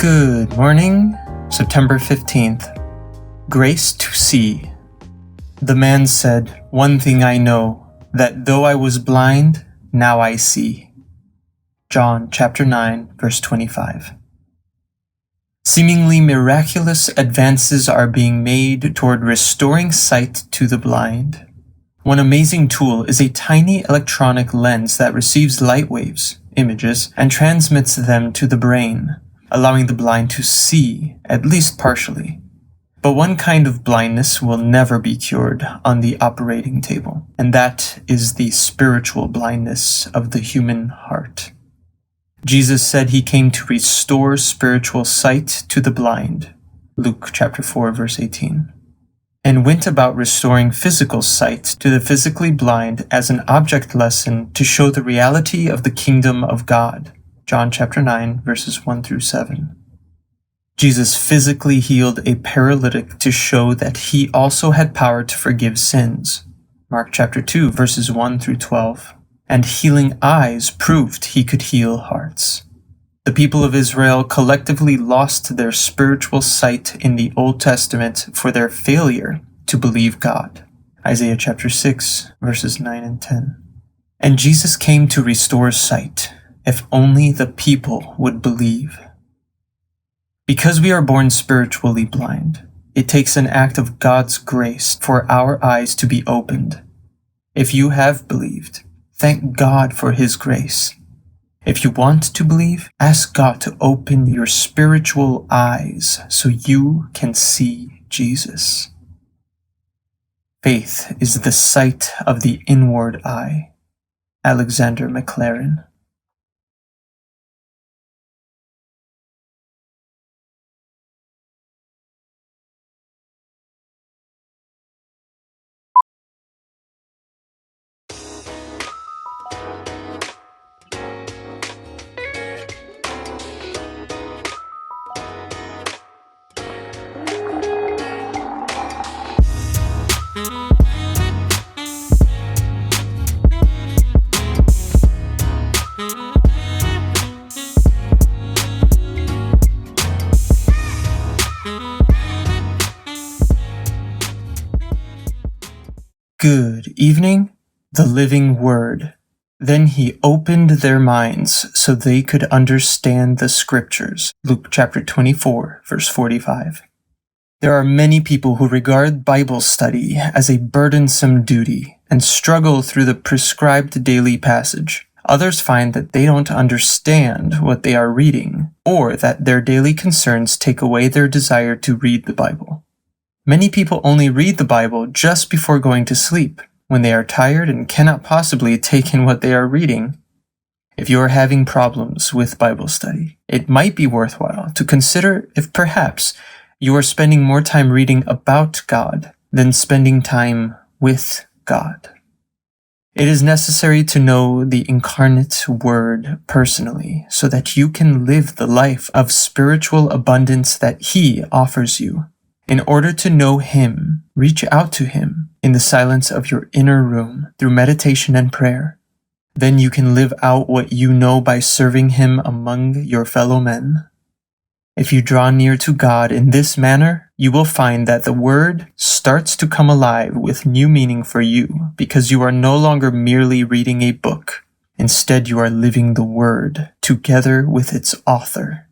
Good morning, September 15th. Grace to see. The man said, "One thing I know, that though I was blind, now I see." John chapter 9, verse 25. Seemingly miraculous advances are being made toward restoring sight to the blind. One amazing tool is a tiny electronic lens that receives light waves, images, and transmits them to the brain, allowing the blind to see, at least partially. But one kind of blindness will never be cured on the operating table, and that is the spiritual blindness of the human heart. Jesus said he came to restore spiritual sight to the blind, Luke chapter 4, verse 18, and went about restoring physical sight to the physically blind as an object lesson to show the reality of the kingdom of God, John chapter 9, verses 1 through 7. Jesus physically healed a paralytic to show that he also had power to forgive sins, Mark chapter 2, verses 1 through 12. And healing eyes proved he could heal hearts. The people of Israel collectively lost their spiritual sight in the Old Testament for their failure to believe God, Isaiah chapter 6, verses 9 and 10. And Jesus came to restore sight, if only the people would believe. Because we are born spiritually blind, it takes an act of God's grace for our eyes to be opened. If you have believed, thank God for His grace. If you want to believe, ask God to open your spiritual eyes so you can see Jesus. Faith is the sight of the inward eye. Alexander McLaren. Good evening, the living word. Then he opened their minds so they could understand the scriptures. Luke chapter 24, verse 45. There are many people who regard Bible study as a burdensome duty and struggle through the prescribed daily passage. Others find that they don't understand what they are reading, or that their daily concerns take away their desire to read the Bible. Many people only read the Bible just before going to sleep, when they are tired and cannot possibly take in what they are reading. If you are having problems with Bible study, it might be worthwhile to consider if perhaps you are spending more time reading about God than spending time with God. It is necessary to know the incarnate Word personally so that you can live the life of spiritual abundance that He offers you. In order to know Him, reach out to Him in the silence of your inner room through meditation and prayer. Then you can live out what you know by serving Him among your fellow men. If you draw near to God in this manner, you will find that the Word starts to come alive with new meaning for you because you are no longer merely reading a book. Instead, you are living the Word together with its author.